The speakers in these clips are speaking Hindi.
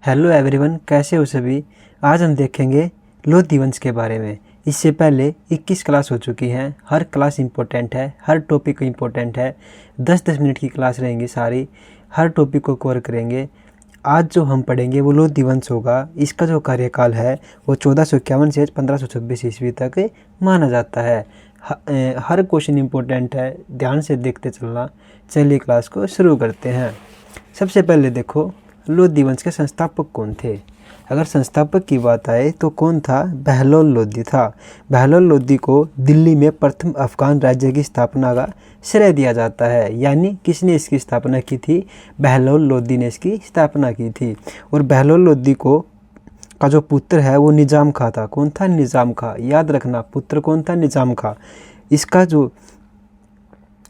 हेलो एवरीवन, कैसे हो सभी। आज हम देखेंगे लोधी वंश के बारे में। इससे पहले 21 क्लास हो चुकी हैं। हर क्लास इंपॉर्टेंट है, हर टॉपिक इंपॉर्टेंट है। 10-10 मिनट की क्लास रहेंगी सारी, हर टॉपिक को कवर करेंगे। आज जो हम पढ़ेंगे वो लोधी वंश होगा। इसका जो कार्यकाल है वो 1451 से 1526 ईस्वी तक माना जाता है। हर क्वेश्चन इंपॉर्टेंट है, ध्यान से देखते चलना। चलिए क्लास को शुरू करते हैं। सबसे पहले देखो, लोधी वंश के संस्थापक कौन थे। अगर संस्थापक की बात आए तो कौन था? बहलोल लोधी था। बहलोल लोधी को दिल्ली में प्रथम अफगान राज्य की स्थापना का श्रेय दिया जाता है। यानी किसने इसकी स्थापना की थी? बहलोल लोधी ने इसकी स्थापना की थी। और बहलोल लोधी को का जो पुत्र है वो निजाम खां था। कौन था? निजाम खां। याद रखना, पुत्र कौन था? निजाम खां।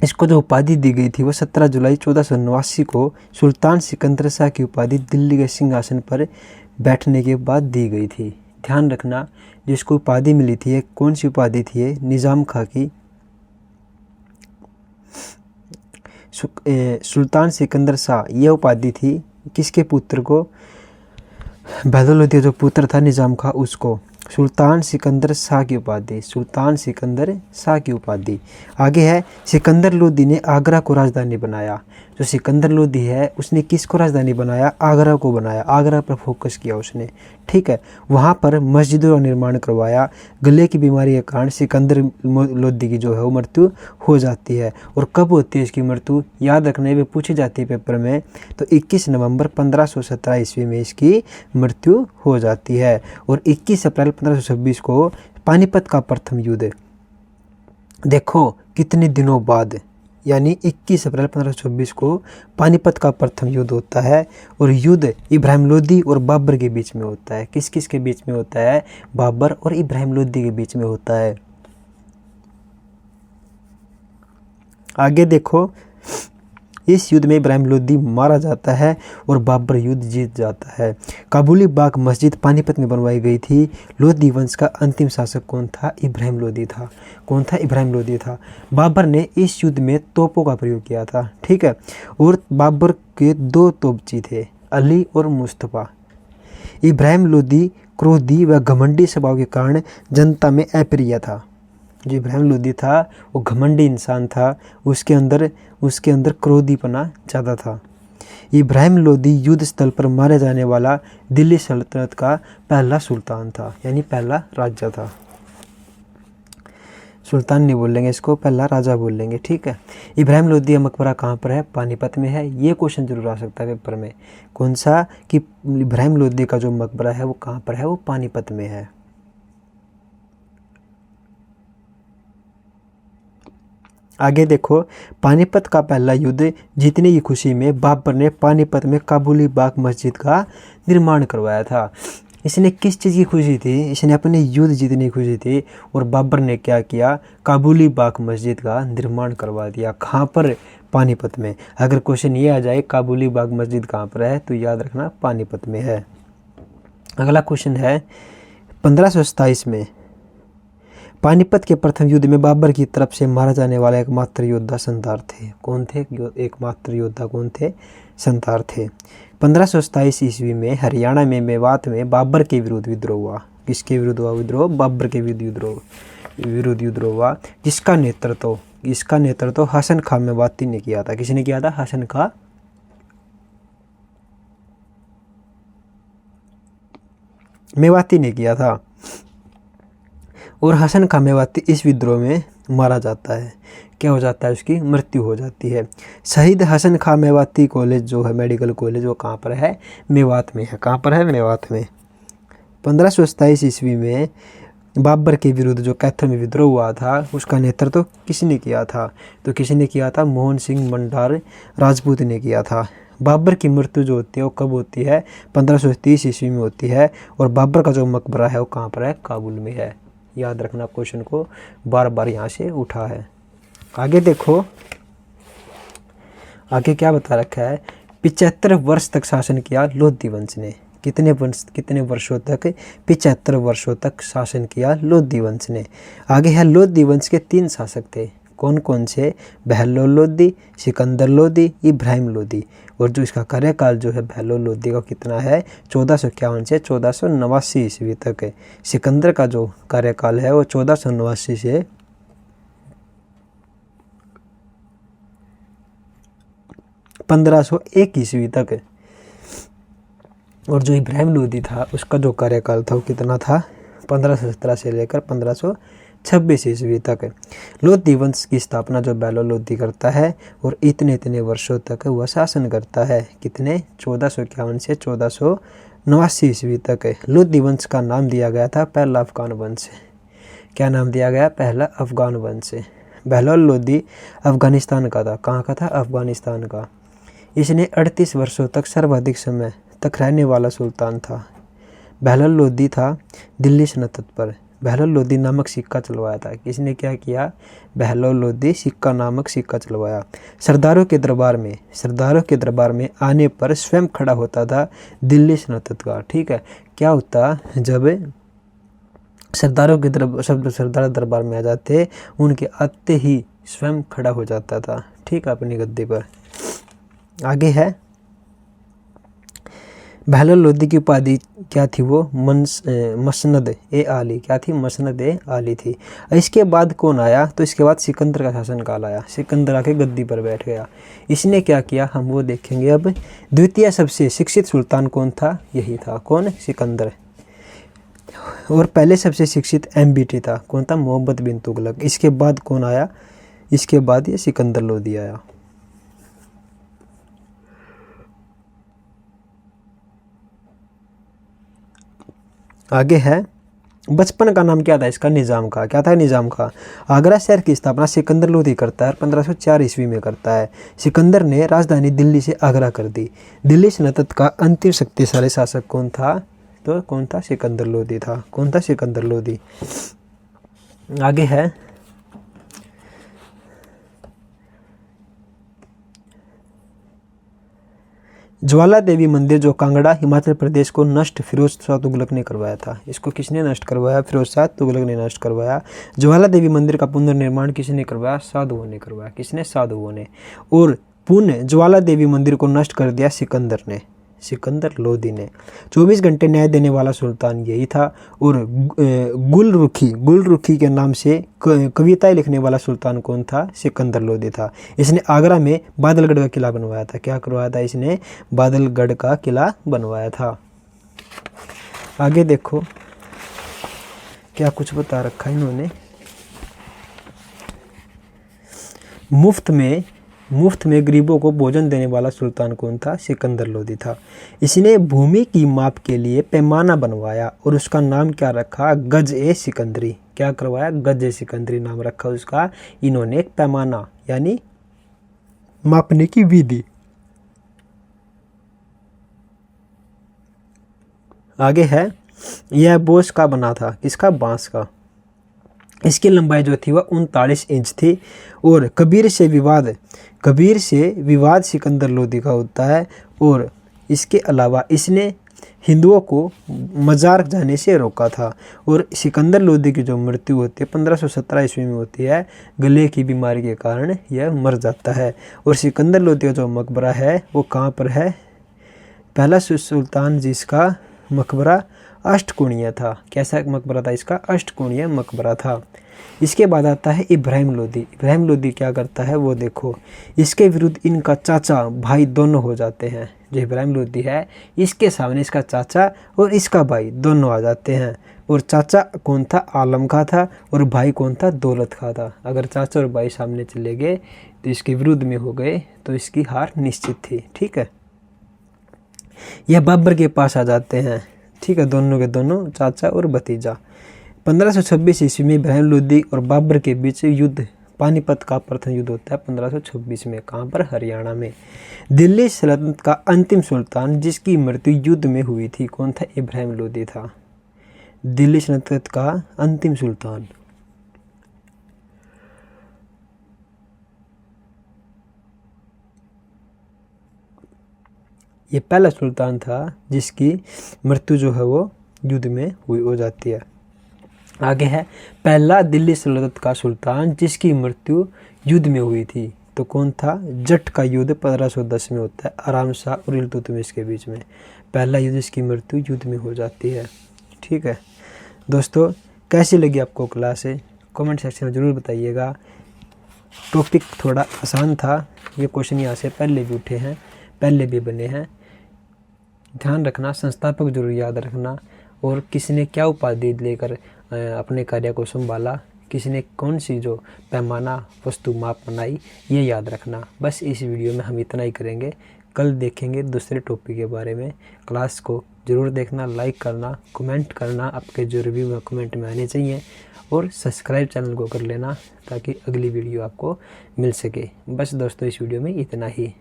इसको जो उपाधि दी गई थी वो 17 जुलाई 1489 को सुल्तान सिकंदर शाह की उपाधि दिल्ली के सिंहासन पर बैठने के बाद दी गई थी। ध्यान रखना, जिसको उपाधि मिली थी, कौन सी उपाधि थी? निजाम खां की। सुल्तान सिकंदर शाह, यह उपाधि थी किसके पुत्र को? बहलोल लोधी जो पुत्र था निजाम खां, उसको सुल्तान सिकंदर शाह की उपाधि। सुल्तान सिकंदर शाह की उपाधि। आगे है, सिकंदर लोधी ने आगरा को राजधानी बनाया। जो सिकंदर लोधी है उसने किसको राजधानी बनाया? आगरा को बनाया। आगरा पर फोकस किया उसने, ठीक है। वहाँ पर मस्जिदों का निर्माण करवाया। गले की बीमारी के कारण सिकंदर लोधी की जो है वो मृत्यु हो जाती है। और कब होती है इसकी मृत्यु? याद रखने में पूछी जाती है पेपर में। तो 21 नवंबर 1517 ईस्वी में इसकी मृत्यु हो जाती है। और 21 अप्रैल 1526 को पानीपत का प्रथम युद्ध, देखो कितने दिनों बाद, यानी 21 अप्रैल 1526 को पानीपत का प्रथम युद्ध होता है। और युद्ध इब्राहिम लोधी और बाबर के बीच में होता है। किस किस के बीच में होता है? बाबर और इब्राहिम लोधी के बीच में होता है। आगे देखो, इस युद्ध में इब्राहिम लोधी मारा जाता है और बाबर युद्ध जीत जाता है। काबुली बाग मस्जिद पानीपत में बनवाई गई थी। लोधी वंश का अंतिम शासक कौन था? इब्राहिम लोधी था। कौन था? इब्राहिम लोधी था। बाबर ने इस युद्ध में तोपों का प्रयोग किया था, ठीक है। और बाबर के 2 तोपची थे, अली और मुस्तफा। इब्राहिम लोधी क्रोधी व घमंडी स्वभाव के कारण जनता में अप्रिय था। जो इब्राहिम लोधी था वो घमंडी इंसान था। उसके अंदर क्रोधीपना ज़्यादा था। इब्राहिम लोधी युद्ध स्थल पर मारे जाने वाला दिल्ली सल्तनत का पहला सुल्तान था, यानी पहला राजा था। सुल्तान नहीं बोलेंगे इसको, पहला राजा बोलेंगे, ठीक है। इब्राहिम लोधी का मकबरा कहाँ पर है? पानीपत में है। ये क्वेश्चन जरूर आ सकता है पेपर में। कौन सा? कि इब्राहिम लोधी का जो मकबरा है वो कहाँ पर है? वो पानीपत में है। आगे देखो, पानीपत का पहला युद्ध जीतने की खुशी में बाबर ने पानीपत में काबुली बाग मस्जिद का निर्माण करवाया था। इसने किस चीज़ की खुशी थी? इसने अपने युद्ध जीतने की खुशी थी। और बाबर ने क्या किया? काबुली बाग मस्जिद का निर्माण करवा दिया। कहाँ पर? पानीपत में। अगर क्वेश्चन ये आ जाए काबुली बाग मस्जिद कहाँ पर है, तो याद रखना पानीपत में है। अगला क्वेश्चन है, 1527 में पानीपत के प्रथम युद्ध में बाबर की तरफ से मारा जाने वाला एकमात्र योद्धा संतार थे। कौन थे? एकमात्र योद्धा कौन थे? संतार थे। 1527 ईस्वी में हरियाणा में मेवात में बाबर के विरुद्ध विद्रोह हुआ। किसके विरुद्ध हुआ विद्रोह? बाबर के विरुद्ध विद्रोह हुआ, जिसका नेतृत्व हसन खां मेवाती ने किया था। किसने किया था? हसन खां मेवाती ने किया था। और हसन खां मेवाती इस विद्रोह में मारा जाता है। क्या हो जाता है? उसकी मृत्यु हो जाती है। शहीद हसन खां मेवाती कॉलेज जो है, मेडिकल कॉलेज, वो कहाँ पर है? मेवात में है। कहाँ पर है? मेवात में। 1527 ईस्वी में बाबर के विरुद्ध जो कैथल में विद्रोह हुआ था, उसका नेतृत्व किसने किया था? तो किसने किया था? मोहन सिंह मंडार राजपूत ने किया था। बाबर की मृत्यु जो होती है वो कब होती है? 1530 ईस्वी में होती है। और बाबर का जो मकबरा है वो कहाँ पर है? काबुल में है। याद रखना, क्वेश्चन को बार बार यहाँ से उठा है। आगे देखो, आगे क्या बता रखा है? 75 वर्ष तक शासन किया लोधी वंश ने। कितने वर्षों तक? 75 वर्षों तक शासन किया लोधी वंश ने। आगे है, लोधी वंश के 3 शासक थे। कौन कौन से? बहलोल लोधी, सिकंदर लोधी, इब्राहिम लोधी। और जो इसका कार्यकाल जो है बहलोल लोदी का कितना है, 1451 से 1489 ईस्वी तक है। सिकंदर का जो कार्यकाल है वो 1489 से 1501 ईस्वी तक है। और जो इब्राहिम लोदी था उसका जो कार्यकाल था वो कितना था, 1517 से लेकर 1526 ईस्वी तक। लोदी वंश की स्थापना जो बहलोल लोदी करता है और इतने वर्षों तक वह शासन करता है। कितने, 1451 से 1489 ईस्वी तक। लोदी वंश का नाम दिया गया था पहला अफगान वंश। क्या नाम दिया गया, पहला अफगान वंश। बहलोल लोदी अफगानिस्तान का था। कहाँ का था, अफगानिस्तान का। इसने 38 वर्षों तक सर्वाधिक समय तक रहने वाला सुल्तान था। बहलोल लोदी था दिल्ली सल्तनत पर। बहलोल लोदी नामक सिक्का चलवाया था। किसने क्या किया, बहलोल लोदी सिक्का नामक सिक्का चलवाया। सरदारों के दरबार में आने पर स्वयं खड़ा होता था दिल्ली सल्तनत का। ठीक है, क्या होता, जब सरदार दरबार में आ जाते, उनके आते ही स्वयं खड़ा हो जाता था। ठीक है, अपनी गद्दी पर। आगे है, बहलोल लोदी की उपाधि क्या थी, वो मसनद ए आली। क्या थी, मसनद ए आली थी। इसके बाद कौन आया, तो इसके बाद सिकंदर का शासनकाल आया। सिकंदर आके गद्दी पर बैठ गया। इसने क्या किया, हम वो देखेंगे अब। द्वितीय सबसे शिक्षित सुल्तान कौन था, यही था, कौन, सिकंदर। और पहले सबसे शिक्षित MBT था, कौन था, मोहम्मद बिन तुगलक। इसके बाद कौन आया, इसके बाद ये सिकंदर लोदी आया। आगे है, बचपन का नाम क्या था इसका, निज़ाम का। क्या था, निज़ाम का। आगरा शहर की स्थापना सिकंदर लोदी करता है, 1504 ईस्वी में करता है। सिकंदर ने राजधानी दिल्ली से आगरा कर दी। दिल्ली सल्तनत का अंतिम शक्तिशाली शासक कौन था, तो कौन था, सिकंदर लोदी था। कौन था, सिकंदर लोदी। आगे है, ज्वाला देवी मंदिर जो कांगड़ा हिमाचल प्रदेश को नष्ट फिरोज शाह तुगलक ने करवाया था। इसको किसने नष्ट करवाया, फिरोज शाह तुगलक ने नष्ट करवाया। ज्वाला देवी मंदिर का पुनर्निर्माण किसने करवाया, साधुओं ने करवाया। किसने, साधुओं ने। और पुनः ज्वाला देवी मंदिर को नष्ट कर दिया सिकंदर ने, सिकंदर लोदी ने। 24 घंटे न्याय देने वाला सुल्तान यही था। और गुलरुखी के नाम से कविताएं लिखने वाला सुल्तान कौन था, सिकंदर लोदी था। इसने आगरा में बादलगढ़ का किला बनवाया था। क्या करवाया था इसने, बादलगढ़ का किला बनवाया था। आगे देखो क्या कुछ बता रखा है इन्होंने। मुफ्त में गरीबों को भोजन देने वाला सुल्तान कौन था, सिकंदर लोदी था। इसने भूमि की माप के लिए पैमाना बनवाया और उसका नाम क्या रखा, गज ए सिकंदरी। क्या करवाया, गज ए सिकंदरी नाम रखा उसका। इन्होंने एक पैमाना यानी मापने की विधि। आगे है, यह बोस का बना था, किसका, बांस का। इसकी लंबाई जो थी वह 39 इंच थी। और कबीर से विवाद सिकंदर लोदी का होता है। और इसके अलावा इसने हिंदुओं को मजार जाने से रोका था। और सिकंदर लोदी की जो मृत्यु होती है 1517 ईस्वी में होती है, गले की बीमारी के कारण यह मर जाता है। और सिकंदर लोदी का जो मकबरा है वो कहाँ पर है, पहला सुल्तान जिसका मकबरा अष्टकोणीय था। कैसा मकबरा था इसका, अष्टकोणीय मकबरा था। इसके बाद आता है इब्राहिम लोदी। इब्राहिम लोदी क्या करता है वो देखो। इसके विरुद्ध इनका चाचा भाई दोनों हो जाते हैं। जो इब्राहिम लोदी है इसके सामने इसका चाचा और इसका भाई दोनों आ जाते हैं। और चाचा कौन था, आलम खां था। और भाई कौन था, दौलत खां था। अगर चाचा और भाई सामने चले गए तो इसके विरुद्ध में हो गए तो इसकी हार निश्चित थी। ठीक है, यह बाबर के पास आ जाते हैं। ठीक है, दोनों के दोनों चाचा और भतीजा। 1526 ईस्वी में इब्राहिम लोदी और बाबर के बीच युद्ध, पानीपत का प्रथम युद्ध होता है 1526 में। कहाँ पर, हरियाणा में। दिल्ली सल्तनत का अंतिम सुल्तान जिसकी मृत्यु युद्ध में हुई थी कौन था, इब्राहिम लोदी था। दिल्ली सल्तनत का अंतिम सुल्तान। ये पहला सुल्तान था जिसकी मृत्यु जो है वो युद्ध में हुई हो जाती है। आगे है, पहला दिल्ली सल्तनत का सुल्तान जिसकी मृत्यु युद्ध में हुई थी, तो कौन था? जट का युद्ध 1510 में होता है आराम शाह और इल्तुतमिश के बीच में। पहला युद्ध, इसकी मृत्यु युद्ध में हो जाती है। ठीक है दोस्तों, कैसी लगी आपको क्लास? कमेंट सेक्शन में ज़रूर बताइएगा। टॉपिक थोड़ा आसान था, ये क्वेश्चन यहाँ से पहले भी उठे हैं, पहले भी बने हैं। ध्यान रखना, संस्थापक जरूर याद रखना, और किसने क्या उपाधि लेकर अपने कार्य को संभाला, किसने कौन सी जो पैमाना वस्तु माप बनाई, ये याद रखना। बस इस वीडियो में हम इतना ही करेंगे। कल देखेंगे दूसरे टॉपिक के बारे में। क्लास को ज़रूर देखना, लाइक करना, कमेंट करना, आपके जो रिव्यू कमेंट में आने चाहिए, और सब्सक्राइब चैनल को कर लेना ताकि अगली वीडियो आपको मिल सके। बस दोस्तों, इस वीडियो में इतना ही।